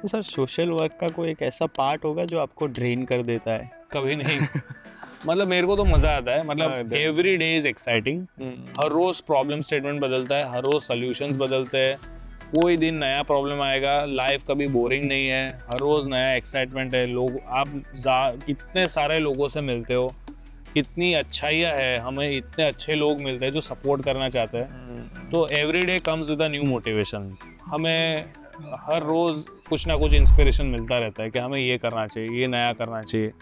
तो sir social work का कोई एक ऐसा पार्ट होगा जो आपको ड्रेन कर देता है? कभी नहीं। मतलब मेरे को तो मजा आता है, मतलब एवरी डे इज एक्साइटिंग। हर रोज प्रॉब्लम स्टेटमेंट बदलता है, हर रोज सॉल्यूशंस बदलते हैं, कोई दिन नया प्रॉब्लम आएगा। लाइफ कभी बोरिंग नहीं है, हर रोज नया एक्साइटमेंट है। लोग आप कितने सारे लोगों से मिलते हो, कितनी अच्छाइयाँ है, हमें इतने अच्छे लोग मिलते हैं जो सपोर्ट करना चाहते हैं। तो every day comes with a new motivation. हमें हर रोज़ कुछ ना कुछ इंस्पिरेशन मिलता रहता है कि हमें ये करना चाहिए, ये नया करना चाहिए।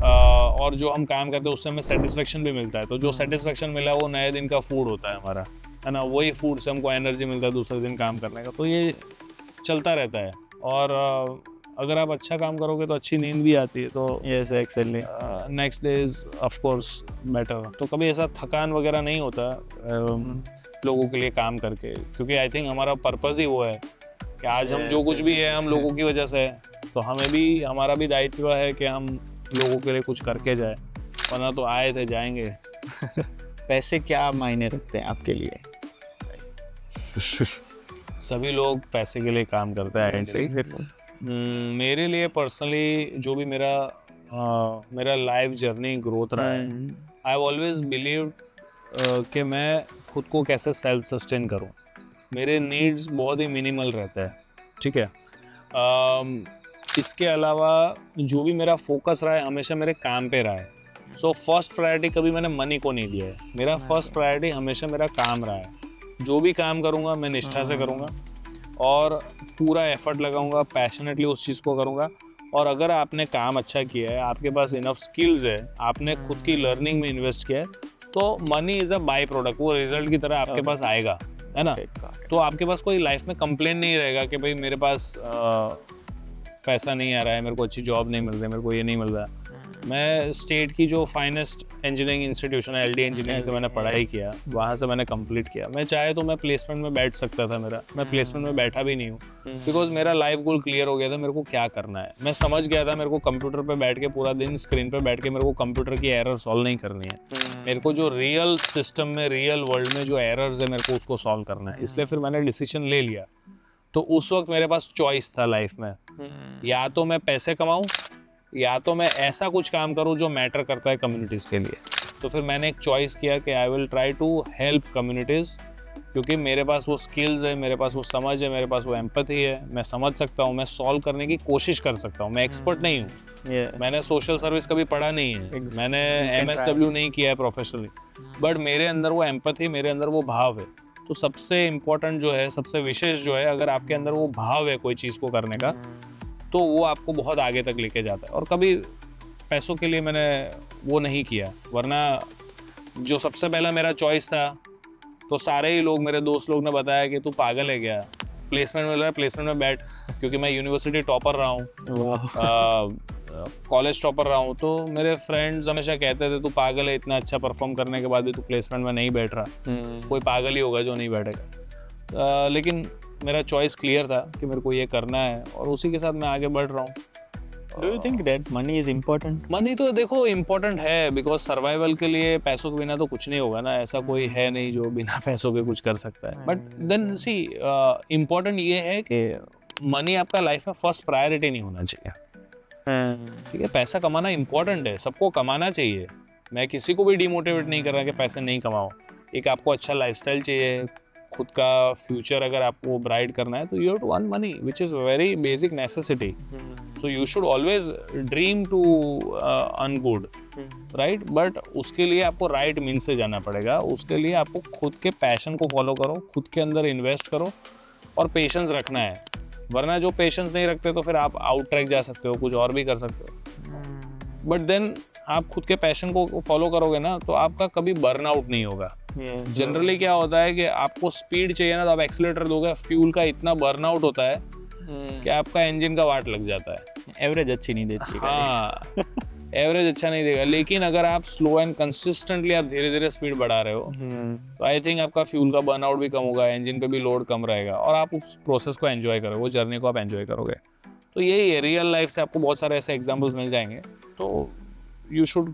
और जो हम काम करते हैं उससे हमें सेटिस्फेक्शन भी मिलता है। तो जो सेटिस्फेक्शन मिला वो नए दिन का फूड होता है हमारा, है ना। वही फूड से हमको एनर्जी मिलता है दूसरे दिन काम करने का। तो ये चलता रहता है। और अगर आप अच्छा काम करोगे तो अच्छी नींद भी आती है। तो yes actually next day is of course better. तो कभी ऐसा थकान वगैरह नहीं होता लोगों के लिए काम करके, क्योंकि आई थिंक हमारा पर्पस ही वो है कि आज हम जो कुछ भी है हम लोगों की वजह से है। तो हमें भी, हमारा भी दायित्व है कि हम लोगों के लिए कुछ करके जाए, वरना तो आए थे जाएंगे। पैसे क्या मायने रखते हैं आपके लिए? सभी लोग पैसे के लिए काम करते हैं। मेरे लिए पर्सनली जो भी मेरा लाइफ जर्नी ग्रोथ रहा है, आई हैव ऑलवेज बिलीव कि मैं खुद को कैसे सेल्फ सस्टेन करूं। मेरे नीड्स बहुत ही मिनिमल रहते हैं, ठीक है। इसके अलावा जो भी मेरा फोकस रहा है हमेशा मेरे काम पे रहा है। सो फर्स्ट प्रायोरिटी कभी मैंने मनी को नहीं दिया है। मेरा फर्स्ट प्रायोरिटी हमेशा मेरा काम रहा है। जो भी काम करूँगा मैं निष्ठा से करूँगा और पूरा एफर्ट लगाऊंगा, पैशनेटली उस चीज़ को करूँगा। और अगर आपने काम अच्छा किया है, आपके पास इनफ स्किल्स है, आपने खुद की लर्निंग में इन्वेस्ट किया है, तो money is a by product, वो रिजल्ट की तरह आपके पास आएगा, है ना। तो आपके पास कोई लाइफ में कंप्लेन नहीं रहेगा कि भाई मेरे पास पैसा नहीं आ रहा है, मेरे को अच्छी जॉब नहीं मिल रही, मेरे को ये नहीं मिल रहा। मैं स्टेट की जो फाइनेस्ट इंजीनियरिंग इंस्टीट्यूशन है LD इंजीनियरिंग से मैंने पढ़ाई किया, वहाँ से मैंने कंप्लीट किया। मैं चाहे तो मैं प्लेसमेंट में बैठ सकता था, मैं प्लेसमेंट में बैठा भी नहीं हूँ, बिकॉज मेरा लाइफ गोल क्लियर हो गया था मेरे को क्या करना है। मैं समझ गया था मेरे को कंप्यूटर पे बैठ के पूरा दिन स्क्रीन पे बैठ के मेरे को कंप्यूटर की एरर सॉल्व नहीं करनी है। मेरे को जो रियल सिस्टम में, रियल वर्ल्ड में जो एरर्स है मेरे को उसको सॉल्व करना है। इसलिए फिर मैंने डिसीजन ले लिया। तो उस वक्त मेरे पास चॉइस था लाइफ में, या तो मैं पैसे कमाऊं या तो मैं ऐसा कुछ काम करूं जो मैटर करता है कम्युनिटीज़ के लिए। तो फिर मैंने एक चॉइस किया कि I will try to help communities, क्योंकि मेरे पास वो स्किल्स है, मेरे पास वो समझ है, मेरे पास वो एम्पैथी है। मैं समझ सकता हूँ, मैं सॉल्व करने की कोशिश कर सकता हूँ। मैं एक्सपर्ट नहीं हूँ, मैंने सोशल सर्विस कभी पढ़ा नहीं है, मैंने MSW नहीं किया है प्रोफेशनली, बट मेरे अंदर वो एम्पैथी, मेरे अंदर वो भाव है। तो सबसे इम्पोर्टेंट जो है, सबसे विशेष जो है, अगर आपके अंदर वो भाव है कोई चीज़ को करने का, तो वो आपको बहुत आगे तक लेके जाता है। और कभी पैसों के लिए मैंने वो नहीं किया, वरना जो सबसे पहला मेरा चॉइस था, तो सारे ही लोग, मेरे दोस्त लोग ने बताया कि तू पागल है क्या, प्लेसमेंट मिल रहा है प्लेसमेंट में बैठ, क्योंकि मैं यूनिवर्सिटी टॉपर रहा हूँ, कॉलेज टॉपर रहा हूँ। तो मेरे फ्रेंड्स हमेशा कहते थे तू पागल है, इतना अच्छा परफॉर्म करने के बाद भी तू प्लेसमेंट में नहीं बैठ रहा, कोई पागल ही होगा जो नहीं बैठेगा। लेकिन मेरा चॉइस क्लियर था कि मेरे को ये करना है और उसी के साथ मैं आगे बढ़ रहा हूँ। Do you think that money is important? Money तो देखो इम्पोर्टेंट है, बिकॉज सर्वाइवल के लिए पैसों के बिना तो कुछ नहीं होगा ना। ऐसा कोई है नहीं जो बिना पैसों के कुछ कर सकता है। बट देन सी इम्पोर्टेंट ये है कि मनी आपका लाइफ में फर्स्ट प्रायोरिटी नहीं होना चाहिए, ठीक है। पैसा कमाना इम्पोर्टेंट है, सबको कमाना चाहिए। मैं किसी को भी डिमोटिवेट नहीं कर रहा कि पैसे नहीं कमाओ। एक आपको अच्छा लाइफस्टाइल चाहिए, खुद का फ्यूचर अगर आपको ब्राइट करना है, तो you have to earn money, which is very basic necessity. So you should always dream to earn good, right. But उसके लिए आपको राइट मीन्स से जाना पड़ेगा। उसके लिए आपको खुद के पैशन को फॉलो करो, खुद के अंदर इन्वेस्ट करो और पेशेंस रखना है। वरना जो पेशेंस नहीं रखते तो फिर आप आउट ट्रैक जा सकते हो, कुछ और भी कर सकते हो। बट देन आप खुद के पैशन को फॉलो करोगे ना, तो आपका कभी बर्नआउट नहीं होगा। जनरली क्या होता है कि आपको स्पीड चाहिए ना, तो आप एक्सीलरेटर दोगे, फ्यूल का इतना बर्नआउट होता है कि आपका इंजन का वाट लग जाता है, एवरेज अच्छी नहीं देती। हाँ, एवरेज अच्छा नहीं देगा। लेकिन अगर आप स्लो एंड कंसिस्टेंटली आप धीरे धीरे स्पीड बढ़ा रहे हो, तो आई थिंक आपका फ्यूल का बर्नआउट भी कम होगा, इंजन पे भी लोड कम रहेगा और आप उस प्रोसेस को एंजॉय करोगे, वो जर्नी को आप एंजॉय करोगे। तो यही है, रियल लाइफ से आपको बहुत सारे ऐसे एग्जाम्पल्स मिल जाएंगे। तो you should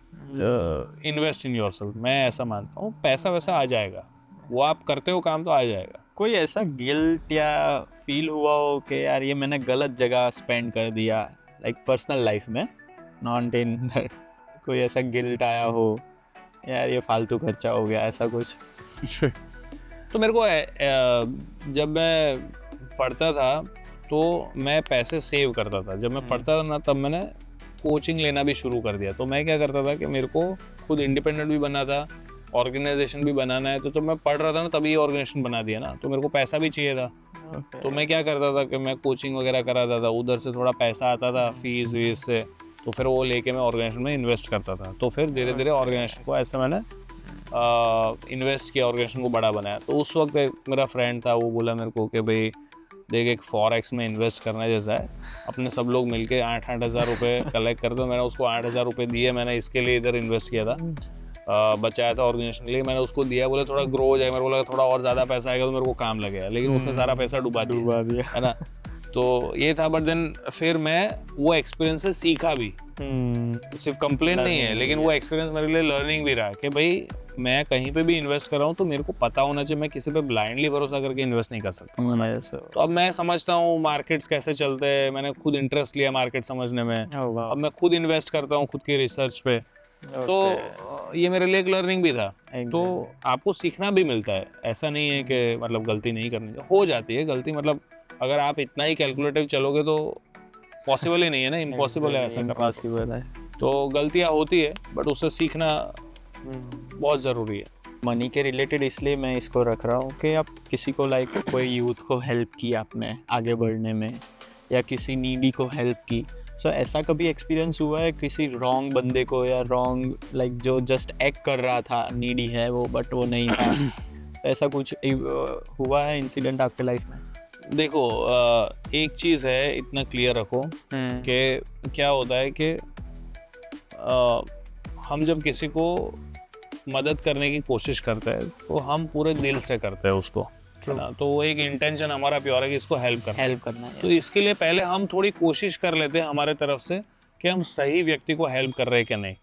invest in yourself. मैं ऐसा मानता हूँ, पैसा वैसा आ जाएगा, वो आप करते हो काम तो आ जाएगा। कोई ऐसा गिल्ट या फील हुआ हो कि यार ये मैंने गलत जगह स्पेंड कर दिया, लाइक पर्सनल लाइफ में, नॉट इन कोई ऐसा गिल्ट आया हो यार ये फालतू खर्चा हो गया, ऐसा कुछ? तो मेरे को जब मैं पढ़ता था तो मैं पैसे सेव करता था। जब मैं पढ़ता था ना तब मैंने कोचिंग लेना भी शुरू कर दिया। तो मैं क्या करता था कि मेरे को खुद इंडिपेंडेंट भी बनना था, ऑर्गेनाइजेशन भी बनाना है। तो जब मैं पढ़ रहा था ना तभी ऑर्गेनाइजेशन बना दिया ना, तो मेरे को पैसा भी चाहिए था। तो मैं क्या करता था कि मैं कोचिंग वगैरह कराता था, उधर से थोड़ा पैसा आता था फीस वीस से, तो फिर वो लेके मैं ऑर्गेनाइजेशन में इन्वेस्ट करता था। तो फिर धीरे धीरे ऑर्गेनाइजेशन को ऐसे मैंने इन्वेस्ट किया, ऑर्गेनाइजेशन को बड़ा बनाया। तो उस वक्त एक मेरा फ्रेंड था, वो बोला मेरे को कि भाई देख एक फॉरेक्स में इन्वेस्ट करना जैसा है, अपने सब लोग मिलके 8-8 हज़ार रुपये कलेक्ट कर दो। मैंने उसको 8 हज़ार रुपये दिए, मैंने इसके लिए इधर इन्वेस्ट किया था, बचाया था ऑर्गेनाइजेशन के लिए। मैंने उसको दिया, बोले थोड़ा ग्रो हो जाए, मेरे को लगा थोड़ा और ज़्यादा पैसा आएगा तो मेरे को काम लगेगा, लेकिन उसने सारा पैसा डुबा दिया है ना। तो ये था, बट देन फिर मैं वो एक्सपीरियंस से सीखा भी, सिर्फ कंप्लेन नहीं है, लेकिन वो एक्सपीरियंस मेरे लिए लर्निंग भी रहा कि भाई मैं कहीं पे भी इन्वेस्ट कर रहा हूँ तो मेरे को पता होना चाहिए, मैं किसी पे ब्लाइंडली भरोसा करके इन्वेस्ट नहीं कर सकता। तो अब मैं समझता हूँ मार्केट्स कैसे चलते हैं, मैंने खुद इंटरेस्ट लिया मार्केट समझने में। अब मैं खुद इन्वेस्ट करता हूँ खुद की रिसर्च पे। तो ये मेरे लिए एक लर्निंग भी था। तो आपको सीखना भी मिलता है, ऐसा नहीं है कि मतलब गलती नहीं करनी हो जाती है गलती, मतलब अगर आप इतना ही कैलकुलेटिव चलोगे तो पॉसिबल ही नहीं है ना, इम्पॉसिबल है ऐसा करना। तो गलतियाँ होती है बट उससे सीखना बहुत ज़रूरी है। मनी के रिलेटेड इसलिए मैं इसको रख रहा हूँ कि आप किसी को लाइक कोई यूथ को हेल्प की आपने आगे बढ़ने में, या किसी नीडी को हेल्प की। सो ऐसा कभी एक्सपीरियंस हुआ है किसी रॉन्ग बंदे को, या रॉन्ग लाइक जो जस्ट एक्ट कर रहा था, नीडी है वो बट वो नहीं था, तो ऐसा कुछ हुआ है इंसिडेंट आपके लाइफ में? देखो एक चीज़ है, इतना क्लियर रखो कि क्या होता है कि हम जब किसी को मदद करने की कोशिश करते हैं तो हम पूरे दिल से करते हैं उसको, है ना। तो वो एक इंटेंशन हमारा प्योर है कि इसको हेल्प करना है। तो इसके लिए पहले हम थोड़ी कोशिश कर लेते हैं हमारे तरफ से कि हम सही व्यक्ति को हेल्प कर रहे हैं कि नहीं।